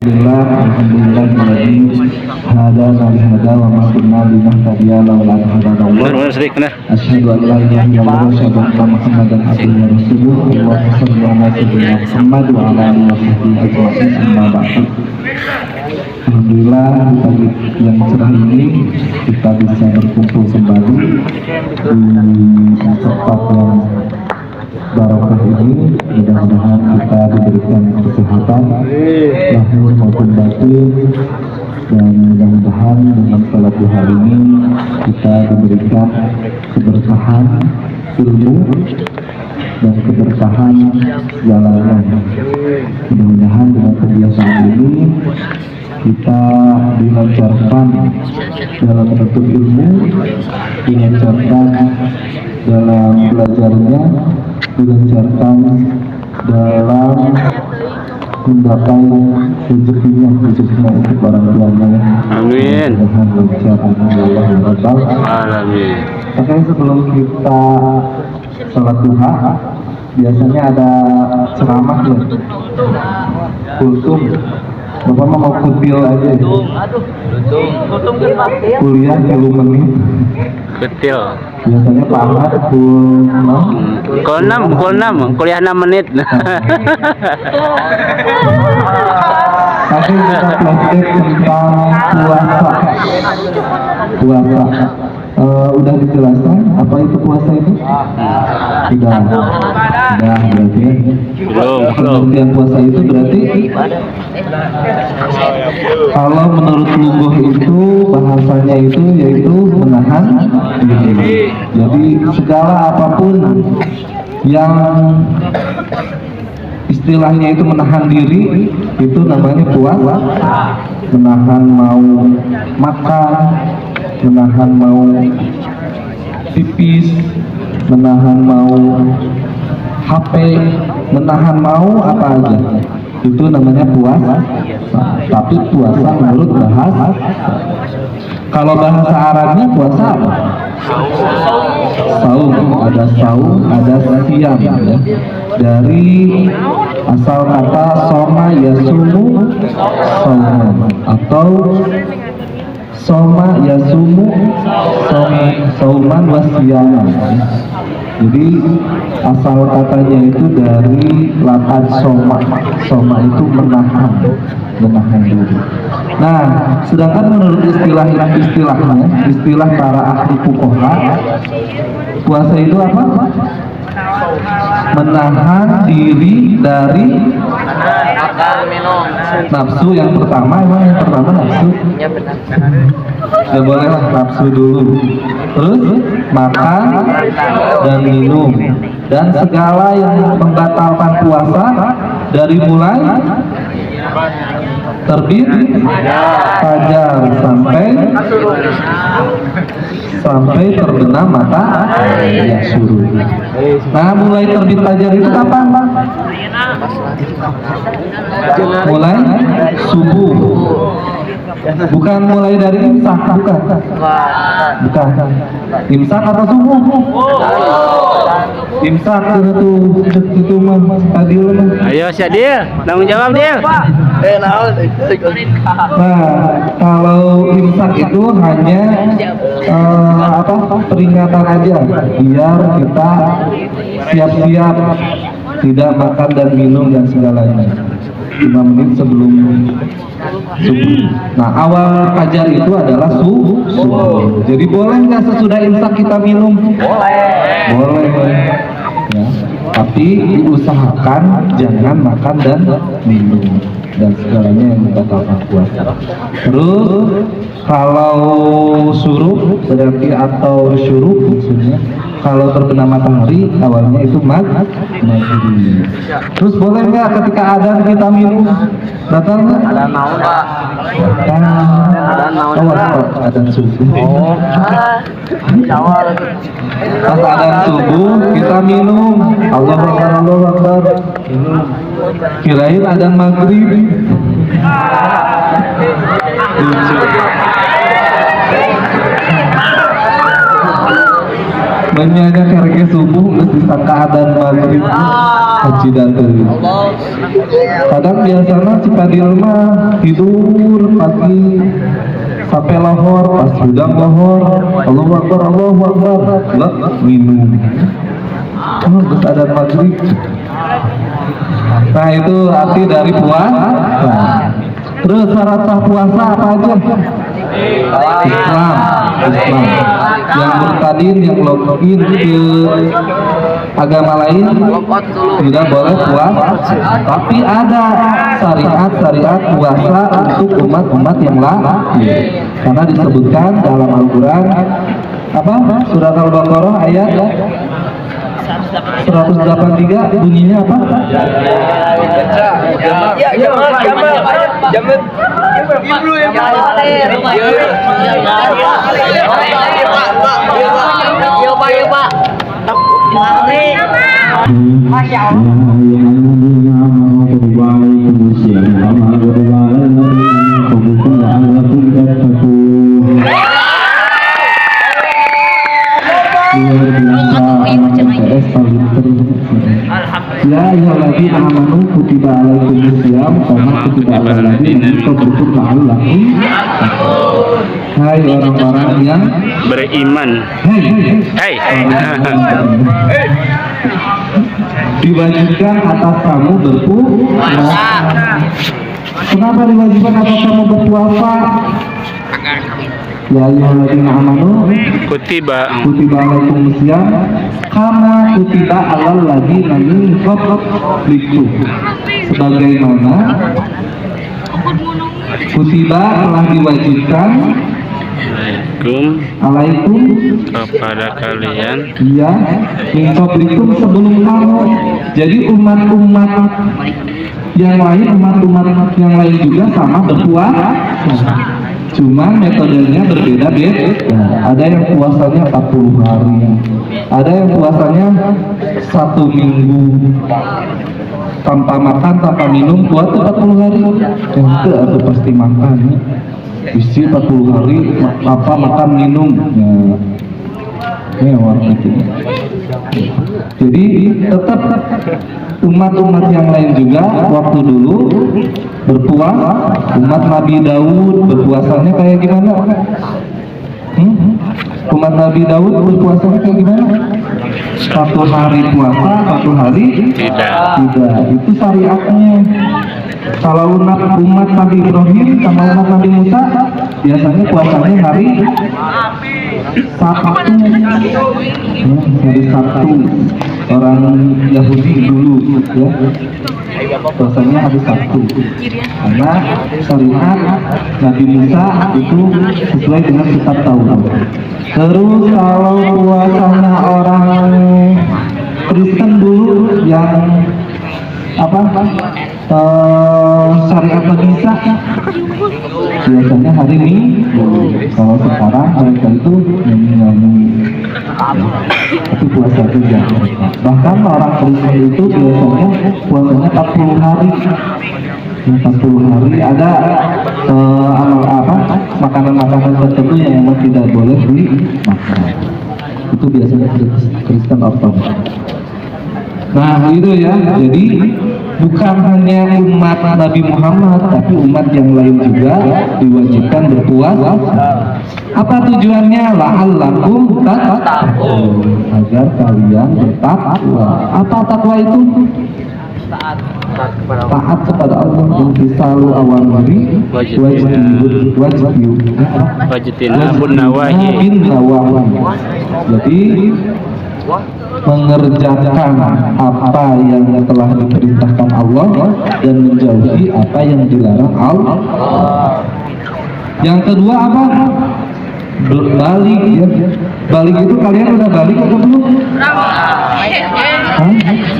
Alhamdulillah hadana li hada wa ma kunna linahtadiya laula an hadana Allah. Asyhadu an la ilaha illallah wa asyhadu anna Muhammadan abduhu wa rasuluh. Allahumma shalli ala sayyidina Muhammad wa ala alihi wa sahbihi ajma'in. Amma ba'du. Alhamdulillah pagi yang cerah ini kita bisa berkumpul kembali di tempat yang barokah ini. Mudah-mudahan kita diberikan kesehatan lahir maupun batin, dan mudah-mudahan dengan salat duha ini kita diberikan keberkahan ilmu dan keberkahan jalannya. Mudah-mudahan dengan kebiasaan ini kita dilancarkan dalam menuntut ilmu, dilancarkan dalam belajarnya, dilancarkan dalam mendapat rezekinya untuk orang tuanya. Amin. Amin. Makanya sebelum kita sholat duha biasanya ada ceramah ya, kultum. Bapak mau kutil aja ya? Kuliah 10 menit. Kutil. Biasanya Pak Ahmad pukul 6, kuliah 6 menit. Tapi kita flashback tentang puasa. Udah dijelaskan apa itu puasa itu? Sudah berarti pengertian puasa itu berarti kalau menurut Lungguh itu bahasanya itu yaitu menahan diri. Jadi segala apapun yang istilahnya itu menahan diri itu namanya puasa. Menahan mau makan, menahan mau pipis, menahan mau HP, menahan mau apa aja, itu namanya puasa. Tapi puasa menurut bahasa, kalau bahasa Arabnya puasa apa? Saum, ada saum, ada siam ya. Dari asal kata soma yasumu sauman, atau soma yasumu sauman wasiyaman. Jadi asal katanya itu dari lafaz soma. Soma itu menahan diri. Nah, sedangkan menurut istilah para ahli fuqaha, puasa itu apa? Menahan diri dari nafsu. Yang pertama nafsu. Ya boleh lah nafsu dulu. Terus makan dan minum, dan segala yang membatalkan puasa dari mulai terbit fajar sampai terbenam matahari suruh. Nah, mulai terbit fajar itu kapan, Bang? Mulai subuh. Bukan mulai dari imsak, bukan. Imsak atau subuh? Imsak itu mah tadi lu. Ayo Syadil, tanggung jawab Dil. Nah, kalau imsak itu hanya peringatan aja, biar kita siap-siap tidak makan dan minum dan segalanya 5 menit sebelum subuh. Nah, awal fajar itu adalah subuh. Jadi boleh nggak sesudah imsak kita minum? Boleh. Ya. Tapi diusahakan jangan makan dan minum dan segalanya yang membatalkan puasa. Terus kalau suruh berarti atau syuruk maksudnya kalau terbenam matahari awalnya itu maghrib. Terus boleh nggak ketika adzan kita minum? Batal nggak? Ada naon Pak? Adzan subuh. Pas adzan subuh kita minum. Allahu Akbar. Kirain adzan maghrib. Dunyanya kerja subuh terus disangka adzan maghrib haji datang. Kadang biasanya si Fadil mah tidur pagi sampai lohor, pas sudah lohor Allahu Akbar minum. Terus adzan maghrib. Nah itu arti dari puasa. Terus syarat sah puasa apa aja? Islam. Yang bertadin, yang login ke agama lain tidak boleh puasa. Tapi ada syariat puasa untuk umat-umat yang lain. Karena disebutkan dalam Al-Quran apa? Surat Al-Baqarah ayat 183 bunyinya apa? Ya ayyuhalladzina amanu kutiba alaikumusiyam kama kutiba alal ladzina min qablikum la'allakum tattaqun. Hai orang-orang yang Beriman. Hei. Diwajibkan atas kamu berpuasa. Kenapa diwajibkan atas kamu berpuasa? Ya ayyuhalladzina amanu Kutiba alaikumusiyam kama kutiba alal ladzina min qablikum, sebagaimana kutiba telah diwajibkan alaikum kepada kalian ya min qablikum sebelum kamu. Jadi umat-umat yang lain juga sama berpuasa. Cuma metodenya berbeda-beda. Ada yang puasanya 40 hari, ada yang puasanya 1 minggu tanpa makan, tanpa minum, puasa 40 hari. Ente atau pasti makan, isi 40 hari apa makan minum. Ya, warna itu. Jadi tetap umat-umat yang lain juga waktu dulu berpuasa. Umat Nabi Daud berpuasanya kayak gimana? Umat Nabi Daud berpuasanya kayak gimana? 1 hari puasa, 1 hari tidak. Itu syariatnya. Kalau umat Nabi Ibrahim sama umat Nabi Musa biasanya puasanya hari Sabtu. Hari Sabtu. Orang Yahudi dulu ya. Puasanya hari Sabtu. Karena syariat Nabi Musa itu sesuai dengan kitab Taurat. Terus kalau puasanya orang Kristen dulu yang syariat Nabi Isa biasanya hari Minggu. Kalau sekarang mereka itu tapi puasa juga. Bahkan orang Kristen itu biasanya puasanya 40 hari. 40 hari ada makanan-makanan tertentu yang memang tidak boleh dimakan. Itu biasanya Kristen Ortodoks. Nah itu ya, jadi bukan hanya umat Nabi Muhammad, tapi umat yang lain juga diwajibkan berpuasa. Apa tujuannya? La'allakum tattaqun, agar kalian bertakwa. Apa takwa itu? Taat kepada Allah, intisalu awamiri wajtinabun nawahi. Jadi mengerjakan apa yang telah diperintahkan Allah dan menjauhi apa yang dilarang Allah. Yang kedua apa? Balik ya. Balik itu kalian udah balik atau belum?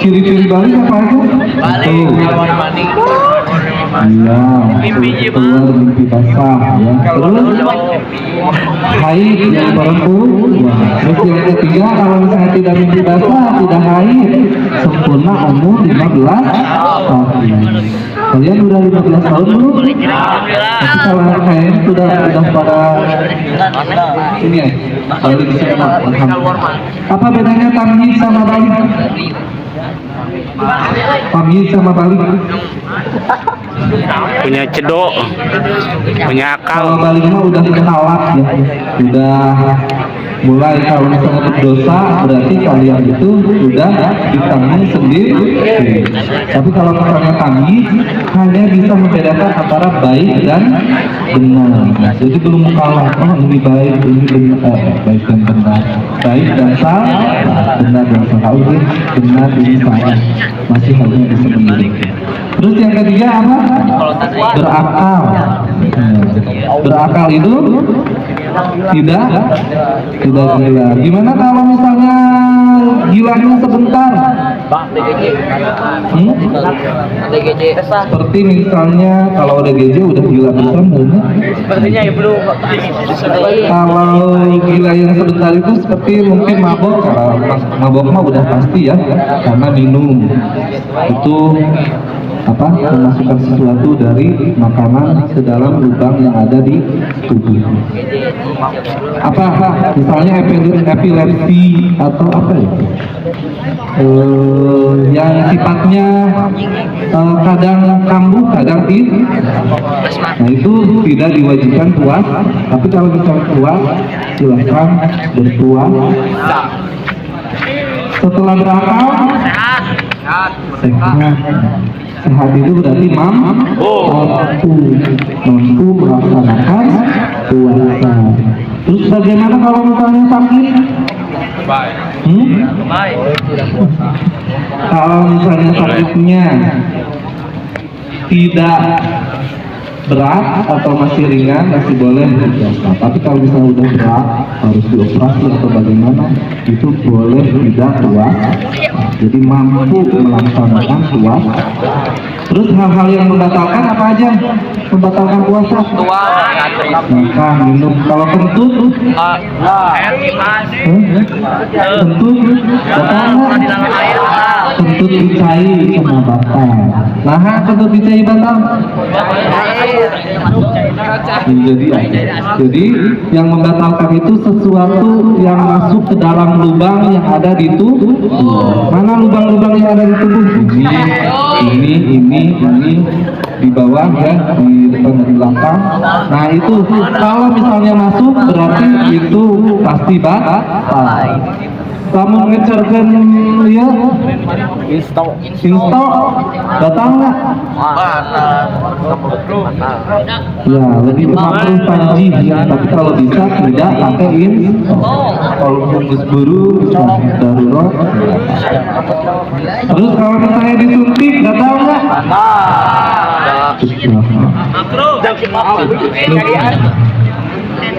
Ciri-ciri balik apa itu? Balik kamar mandi. Iya, keluar mimpi basah ya. Terus haid yang perempuan. Terus yang ketiga, kalau misalnya tidak mimpi basah, tidak haid, sempurna umur 15 tahun. Kalian udah 15 tahun belum? Tapi kalau kalian sudah pada ini ya, balik semua. Apa bedanya tamyiz sama balik? Tamyiz sama balik? Punya cedok, punya Kalau akal. balik mah udah ketalak ya, udah mulai kalau misalnya berdosa berarti kalian itu sudah ditanggung sendiri. Tapi kalau misalnya tamyiz hanya bisa membedakan antara baik dan benar. Jadi belum kalah. Oh ini baik, ini benar, baik dan benar, baik dan salah, benar dan salah. Ini benar, ini salah. Masih hanya bisa memilih. Terus yang ketiga apa? Berakal. Berakal itu tidak gila. Gimana kalau misalnya gilanya sebentar? Seperti misalnya kalau udah GJ udah gila besar namanya. Kalau gila yang sebentar itu seperti mungkin mabok. Kalau mabok mah udah pasti ya, karena minum itu apa memasukkan sesuatu dari makanan ke dalam lubang yang ada di tubuh. Apa misalnya epilepsi atau apa ya, yang sifatnya kadang kambuh kadang tidak. Nah itu tidak diwajibkan puas, tapi kalau misalnya puas silahkan berpuas. Setelah berakal sehat itu berarti mampu melaksanakan puasa. Terus bagaimana kalau misalnya sakit? Kalau misalnya sakitnya tidak berat atau masih ringan masih boleh berpuasa. Tapi kalau misalnya udah berat harus dioperasi atau bagaimana itu boleh tidak puasa. Jadi mampu melaksanakan puasa. Terus hal-hal yang membatalkan apa aja? Membatalkan puasa? Makan, minum. Kalau kentut? Kentut? Batal nggak? Kentut dicai cuma batal. Nah, kentut dicai batal? Jadi yang membatalkan itu sesuatu yang masuk ke dalam lubang yang ada di tubuh. Mana lubang-lubang yang ada di tubuh? Ini di bawah ya, di depan dan di belakang. Nah itu kalau misalnya masuk berarti itu pasti batal. Kamu ngecerkan ya install batal nggak? Ya lebih makruh panji ya, tapi kalau bisa tidak pakai kalau bungkus buru bisa darurat. Terus kalau misalnya disuntik batal nggak?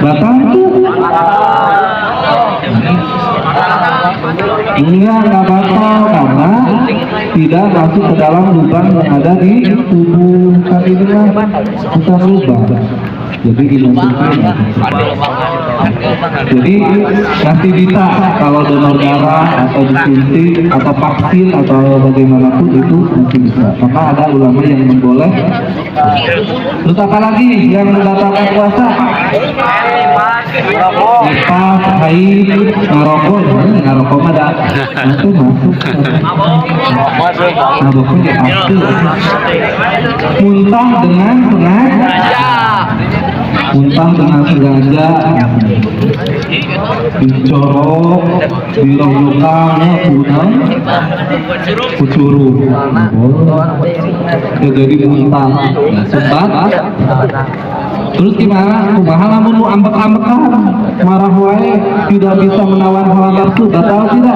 Batal enggak batal karena tidak masuk ke dalam lubang yang ada di tubuh. Kan ini kan bukan lubang, jadi dimasukin. Jadi nanti bisa kalau donor darah atau disuntik atau vaksin atau bagaimanapun itu nanti bisa. Maka ada ulama yang memboleh. Terus apa lagi yang membatalkan puasa? Nifas, haid, ngarokok mah dah itu masuk. Maboknya pasti. Muntah dengan sengaja, dicorok, dironggokan, kucuru, ya jadi muntah, sebat. Terus gimana? Kumaha lamun nu ambek-ambekan, marah wae, tidak bisa menawan hawa nafsu, batal tidak?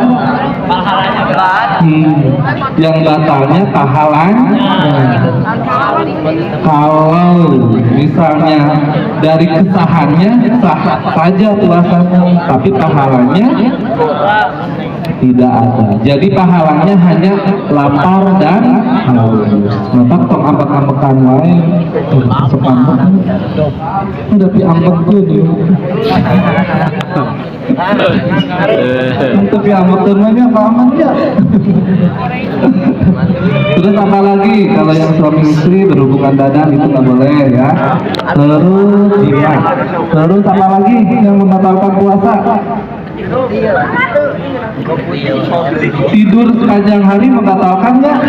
Yang batalnya pahalanya. Kalau misalnya dari kesahannya sah saja puasanya, tapi pahalanya tidak ada. Jadi pahalanya hanya lapar dan haus. Maka tong ambek-ambekan wae, sok ambek. Udah diambek tuh. Tapi amat temannya paman ya. Terus apa lagi? Kalau yang suami istri berhubungan badan itu nggak boleh ya. Terus iya. Terus apa lagi yang membatalkan puasa? Tidur sepanjang hari membatalkan nggak?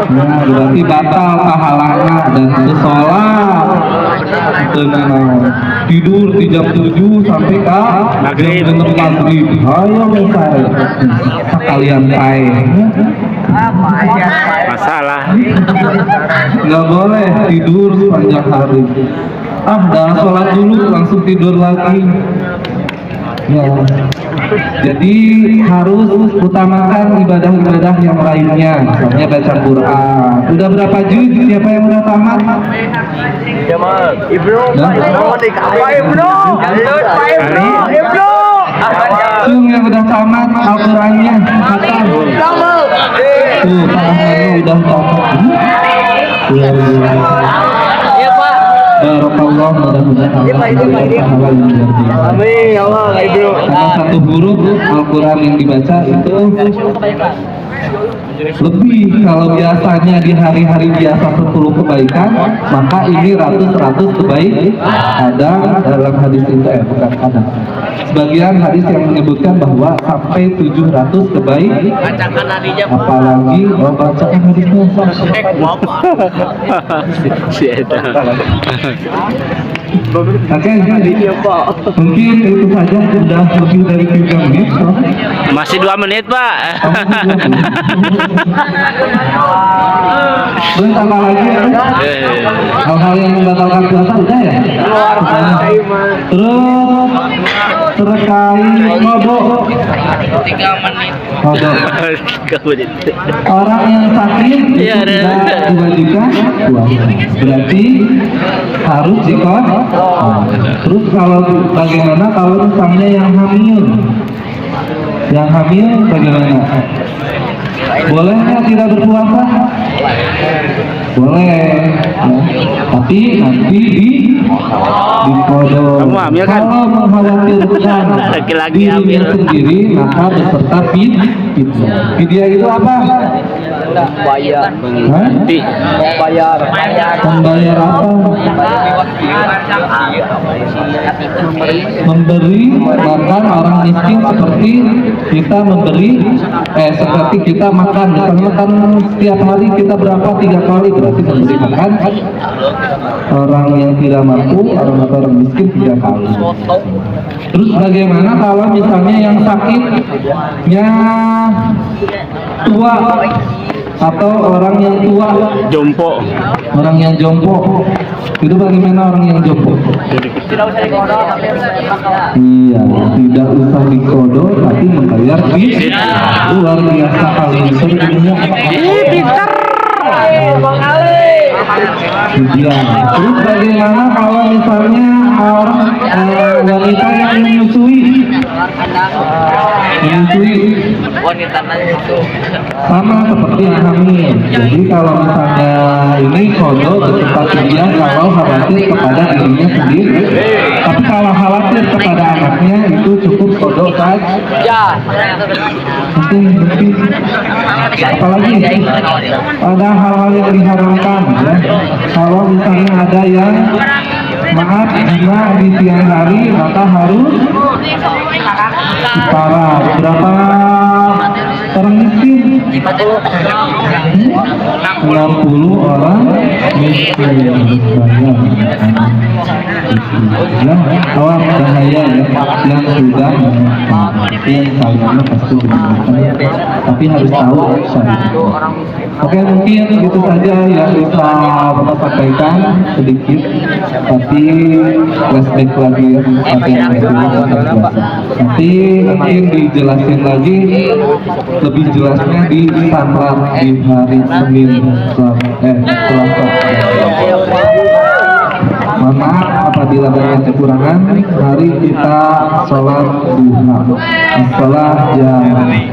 Nah, berarti batal pahalanya dan sholat. Tidur di jam 7 sampai ke jam 6 maghrib. Ayo misalnya sekalian Masalah. nggak boleh tidur sepanjang hari. Dah sholat dulu langsung tidur lagi. Ya. Jadi harus utamakan ibadah-ibadah yang lainnya, misalnya baca Quran. Udah berapa juz? Siapa yang udah tamat? Cung yang udah tamat Al-Qurannya khatam. Tuh, tangannya udah tamat. Barakallah, mudah-mudahan Allah memberikan pahala yang luar biasa. Amin, ya Allah, Bro. Karena satu huruf Al-Quran yang dibaca itu lebih, kalau biasanya di hari-hari biasa 10 kebaikan, maka ini ratus-ratus kebaikan. Ada dalam hadis itu, bukan ada. Sebagian hadis yang menyebutkan bahwa sampai 700 kebaikan. Apalagi bacakan hadisnya. Oke, mungkin itu saja, sudah lebih dari 3 menit. Masih 2 menit, Pak. Terus apa lagi ya? Hal-hal yang membatalkan puasa udah ya? Terus terkait kodok. 3 menit. Orang yang sakit itu Iya, ada. tidak diwajibkan puasa. Berarti harus dikodok. Terus kalau bagaimana kalau misalnya yang hamil? Yang hamil bagaimana? Boleh nggak tidak berpuasa? Boleh, ya. Tapi nanti di kodok. Kamu hamil kan? Kalau mengkhawatirkan Laki-laki dirinya hamil. sendiri, maka beserta fidyah. Fidyah itu apa? Bayar. Hah? Bayar. Membayar apa? Memberi makan orang miskin seperti kita memberi, seperti kita makan. Misalnya makan setiap hari kita berapa? 3 kali, berarti memberi makan orang yang tidak mampu, orang miskin 3 kali. Terus bagaimana kalau misalnya yang sakitnya tua atau orang yang tua, Jompo. orang yang jompo, itu bagaimana orang yang jompo? Tidak usah dikodok, tapi harus bayar. Iya, tidak usah dikodok tapi membayar fidyah. Luar biasa hal ini sebenarnya. Pintar. Bang Ali. Fidyah. Terus bagaimana kalau misalnya orang wanita yang menyusui? Menyusui Wanita itu. sama seperti yang hamil. Jadi kalau misalnya ini kodok beserta fidyah kalau khawatir kepada dirinya sendiri. Tapi kalau khawatir kepada anaknya itu cukup kodok saja. Ya. Mungkin apalagi ada hal-hal yang diharamkan ya. Kalau misalnya ada yang maaf jika di siang hari maka harus setara berapa orang miskin? 60 orang miskin banyak. Ya, awam bahaya ya, yang sudah yang sayangnya pasti benar. Tapi harus tahu syariat. Oke, mungkin itu saja yang bisa Bapak sampaikan sedikit. Tapi flashback lagi ya, tapi yang nanti mungkin dijelasin lagi lebih jelasnya di Samrat di hari Senin Selasa. Mohon maaf apabila banyak kekurangan. Mari kita sholat duha. Sholat jamaah.